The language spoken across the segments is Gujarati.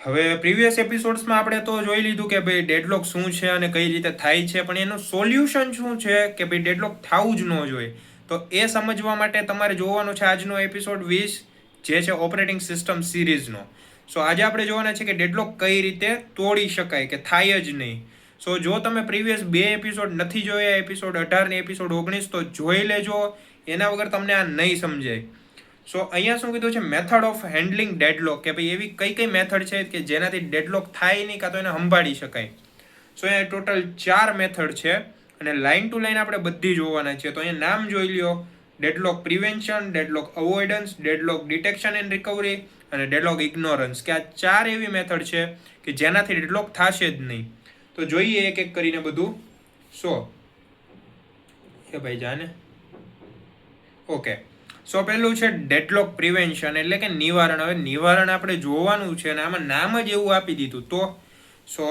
હવે પ્રીવિયસ એપિસોડ્સમાં આપણે તો જોઈ લીધું કે ભાઈ ડેડલોક શું છે અને કઈ રીતે થાય છે, પણ એનું સોલ્યુશન શું છે કે ભાઈ ડેડલોક થવું જ ન જોઈએ. તો એ સમજવા માટે તમારે જોવાનો છે આજનો એપિસોડ 20, જે છે ઓપરેટિંગ સિસ્ટમ સિરીઝનો. સો આજે આપણે જોવાના છે કે ડેડલોક કઈ રીતે તોડી શકાય, કે થાય જ નહીં. સો જો તમે પ્રીવિયસ 2 એપિસોડ નથી જોયા, એપિસોડ 18 ને એપિસોડ 19, તો જોઈ લેજો. એના વગર તમને આ નહીં સમજાય. સો અહીંયા શું કીધું છે, મેથડ ઓફ હેન્ડલિંગ ડેડલોક, કે ભાઈ એવી કઈ કઈ મેથડ છે કે જેનાથી ડેડલોક થાય નહીં કાં તો એને સંભાળી શકાય. સો અહીંયા ટોટલ 4 મેથડ છે અને લાઇન ટુ લાઇન આપણે બધી જોવાના છે. તો અહીંયા નામ જોઈ લ્યો: deadlock prevention, deadlock avoidance, deadlock detection and recovery અને ડેડલોક ઇગ્નોરન્સ. કે આ 4 એવી મેથડ છે કે જેનાથી ડેડલોક થશે જ નહીં. તો જોઈએ એક એક કરીને બધું. સો એ ભાઈ જાને ઓકે. સો પહેલું છે ડેડલોક પ્રિવેન્શન, એટલે કે નિવારણ. હવે નિવારણ આપણે જોવાનું છે અને આમાં નામ જ એવું આપી દીધું. તો સો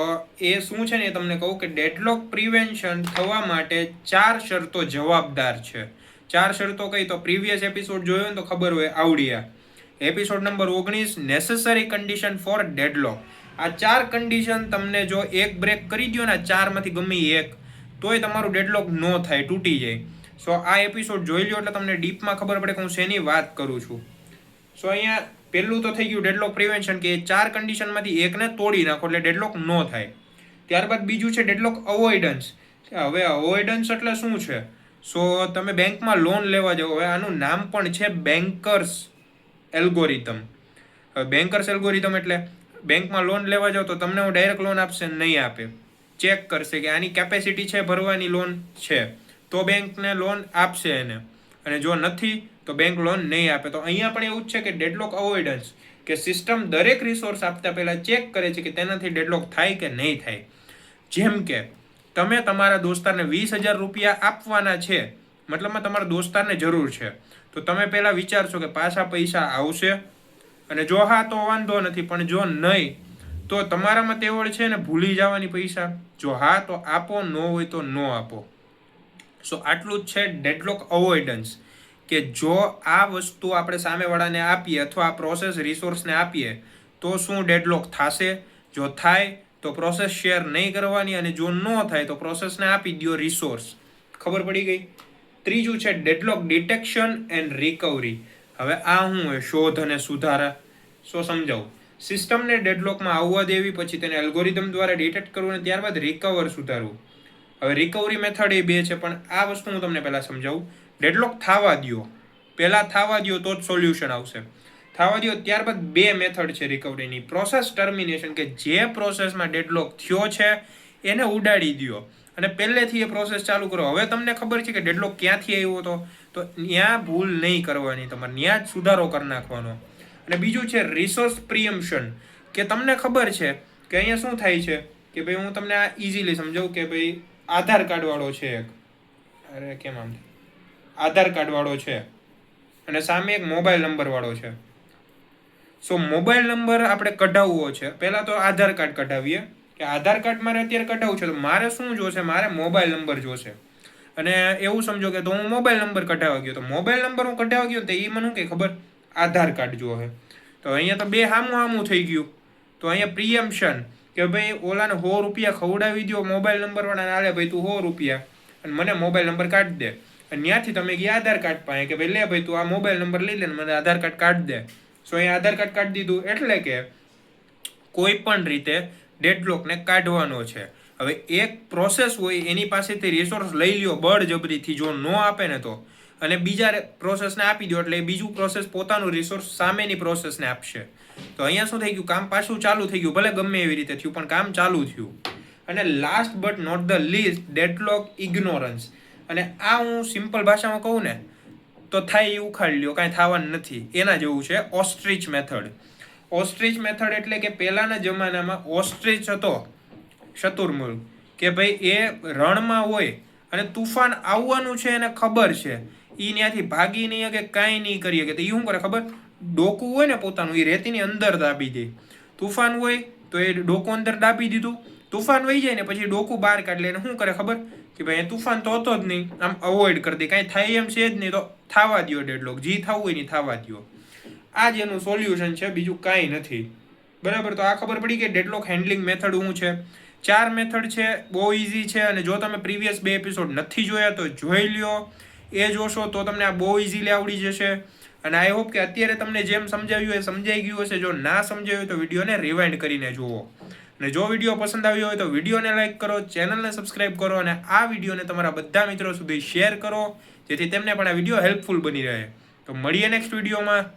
એ શું છે ને એ તમને કહું કે ડેડલોક પ્રિવેન્શન થવા માટે 4 શરતો જવાબદાર છે. 4 શરતો કઈ? તો પ્રીવિયસ એપિસોડ જોયો ને તો ખબર હોય, આવડિયા episode number 19, necessary condition for deadlock. આ 4 કન્ડિશન તમને જો એક બ્રેક કરી દો ને, 4 માંથી ગમે એક, તોય તમારું ડેડલોક ન થાય, તૂટી જાય. સો આ એપિસોડ જોઈ લો એટલે તમને ડીપમાં ખબર પડે કે હું શેની વાત કરું છું. સો અહીંયા પહેલું તો થઈ ગયું ડેડલોક પ્રિવેન્શન, કે 4 કન્ડિશનમાંથી એકને તોડી નાખો એટલે ડેડલોક ન થાય. ત્યારબાદ બીજું છે ડેડલોક અવોઇડન્સ. હવે અવોઇડન્સ એટલે શું છે? સો તમે બેંકમાં લોન લેવા જાઓ, હવે આનું નામ પણ છે બેન્કર્સ એલ્ગોરિધમ. હવે બેન્કર્સ એલ્ગોરિધમ એટલે બેંકમાં લોન લેવા જાઓ તો તમને હું ડાયરેક્ટ લોન આપશે? નહીં આપે. ચેક કરશે કે આની કેપેસિટી છે ભરવાની લોન છે, તો બેંકને લોન આપશે એને, અને જો નથી તો બેંક લોન નહીં આપે. તો અહીંયા પણ એવું જ છે કે ડેડલોક અવોઇડન્સ, કે સિસ્ટમ દરેક રિસોર્સ આપતા પહેલાં ચેક કરે છે કે તેનાથી ડેડલોક થાય કે નહીં થાય. જેમ કે તમે તમારા દોસ્તારને 20,000 રૂપિયા આપવાના છે, મતલબમાં તમારા દોસ્તારને જરૂર છે, તો તમે પહેલાં વિચારશો કે પાછા પૈસા આવશે, અને જો હા તો વાંધો નથી, પણ જો નહીં તો તમારામાં તેવડ છે ને ભૂલી જવાની પૈસા. જો હા તો આપો, ન હોય તો ન આપો. સો આટલું જ છે ડેડલોક અવોઇડન્સ, કે જો આ વસ્તુ આપણે સામેવાળાને આપીએ અથવા આ પ્રોસેસ રિસોર્સને આપીએ તો શું ડેડલોક થશે? જો થાય તો પ્રોસેસ શેર નહીં કરવાની, અને જો ન થાય તો પ્રોસેસને આપી દો રિસોર્સ. ખબર પડી ગઈ? ત્રીજું છે ડેડલોક ડિટેક્શન એન્ડ રિકવરી. હવે આ શું હોય? શોધ અને સુધારા. સો સમજાવું. સિસ્ટમને ડેડલોકમાં આવવા દેવી, પછી તેને એલ્ગોરિધમ દ્વારા ડિટેક્ટ કરવું અને ત્યારબાદ રિકવર સુધારવું. હવે રિકવરી મેથડ એ 2 છે, પણ આ વસ્તુ હું તમને પહેલાં સમજાવું. ડેડલોક થવા દો, પહેલાં થવા દો તો જ સોલ્યુશન આવશે. થવા દો, ત્યારબાદ 2 મેથડ છે રિકવરીની. પ્રોસેસ ટર્મિનેશન, કે જે પ્રોસેસમાં ડેડલોક થયો છે એને ઉડાડી દો અને પહેલેથી એ પ્રોસેસ ચાલુ કરો. હવે તમને ખબર છે કે ડેડલોક ક્યાંથી આવ્યો હતો, તો ત્યાં ભૂલ નહીં કરવાની, તમારે ત્યાં જ સુધારો કરી નાખવાનો. અને બીજું છે રિસોર્સ પ્રિયમ્પશન, કે તમને ખબર છે કે અહીંયા શું થાય છે, કે ભાઈ હું તમને આ ઇઝીલી સમજાવું કે ભાઈ આધાર કાર્ડવાળો છે એક, અરે કેમ આમ, આધાર કાર્ડવાળો છે અને સામે એક મોબાઈલ નંબરવાળો છે. સો મોબાઈલ નંબર આપણે કઢાવવો છે, પહેલાં તો આધાર કાર્ડ કઢાવીએ, કે આધાર કાર્ડ મારે અત્યારે કઢાવવું છે, તો મારે શું જોશે? મારે મોબાઈલ નંબર જોશે. અને એવું સમજો કે તો હું મોબાઈલ નંબર કઢાવવા ગયો, તો મોબાઈલ નંબર હું કઢાવવા ગયો તો એ મને કે ખબર આધાર કાર્ડ જોશે. તો અહીંયા તો 2 સામું થઈ ગયું. તો અહીંયા પ્રિયમ્પશન, કે ભાઈ ઓલાને 100 રૂપિયા ખવડાવી દો મોબાઈલ નંબરવાળાને, આલે ભાઈ તું 100 રૂપિયા અને મને મોબાઈલ નંબર કાઢી દે. અને ત્યાંથી તમે ગયા આધાર કાર્ડ પાસે કે ભાઈ લે ભાઈ તું આ મોબાઈલ નંબર લઈ લે ને મને આધાર કાર્ડ કાઢી દે. સો અહીંયા આધાર કાર્ડ કાઢી દીધું, એટલે કે કોઈ પણ રીતે ડેડલોકને કાઢવાનો છે. હવે એક પ્રોસેસ હોય એની પાસેથી રિસોર્સ લઈ લ્યો બળજબરીથી, જો ન આપે ને તો, અને બીજા પ્રોસેસને આપી દો એટલે બીજું પ્રોસેસ પોતાનું રિસોર્સ સામેની પ્રોસેસને આપશે. તો અહીંયા શું થઈ ગયું? કામ પાછું ચાલુ થઈ ગયું. ભલે ગમે એવી રીતે થયું, પણ કામ ચાલુ થયું. અને last but not the least, deadlock ignorance. અને આ હું સિમ્પલ ભાષામાં કહું ને તો થાય એ ઉખાડી લ્યો, કાંઈ થવાનું નથી. એના જેવું છે ઓસ્ટ્રીચ મેથડ. ઓસ્ટ્રીચ મેથડ એટલે કે પહેલાના જમાનામાં ઓસ્ટ્રીચ હતો શતુરમુર્ગ, કે ભાઈ એ રણમાં હોય અને તુફાન આવવાનું છે એને ખબર છે, એ ત્યાંથી ભાગી નહીં કે કાંઈ નહીં કરી શકે. તો એ શું કરે ખબર? ડોકું હોય ને પોતાનું, એ રેતીની અંદર દાબી દે. તુફાન હોય તો એ ડોકું અંદર દાબી દીધું, તુફાન વહી જાય ને પછી ડોકું બહાર કાઢી લે. શું કરે ખબર? કે ભાઈ તુફાન તો હતો જ નહીં, આમ અવોઇડ કરી દે, કાંઈ થાય એમ છે જ નહીં, તો થવા દો ડેડલોક, જે થવું હોય ને થવા દો. આ જ એનું સોલ્યુશન છે, બીજું કાંઈ નથી. બરાબર, તો આ ખબર પડી કે ડેડલોક હેન્ડલિંગ મેથડ શું છે. 4 મેથડ છે, બહુ ઇઝી છે, અને જો તમે પ્રીવિયસ 2 એપિસોડ નથી જોયા તો જોઈ લ્યો. એ જોશો તો તમને આ બહુ ઇઝીલી આવડી જશે. અને આઈ હોપ કે અત્યારે તમને જેમ સમજાવ્યું એ સમજાઈ ગયું હશે. જો ના સમજાયું હોય તો વિડીયોને રિવાઇન્ડ કરીને જુઓ. અને જો વિડીયો પસંદ આવ્યો હોય તો વિડીયોને લાઇક કરો, ચેનલને સબસ્ક્રાઇબ કરો, અને આ વિડીયોને તમારા બધા મિત્રો સુધી શેર કરો, જેથી તેમને પણ આ વિડીયો હેલ્પફુલ બની રહે. તો મળીએ નેક્સ્ટ વિડીયોમાં.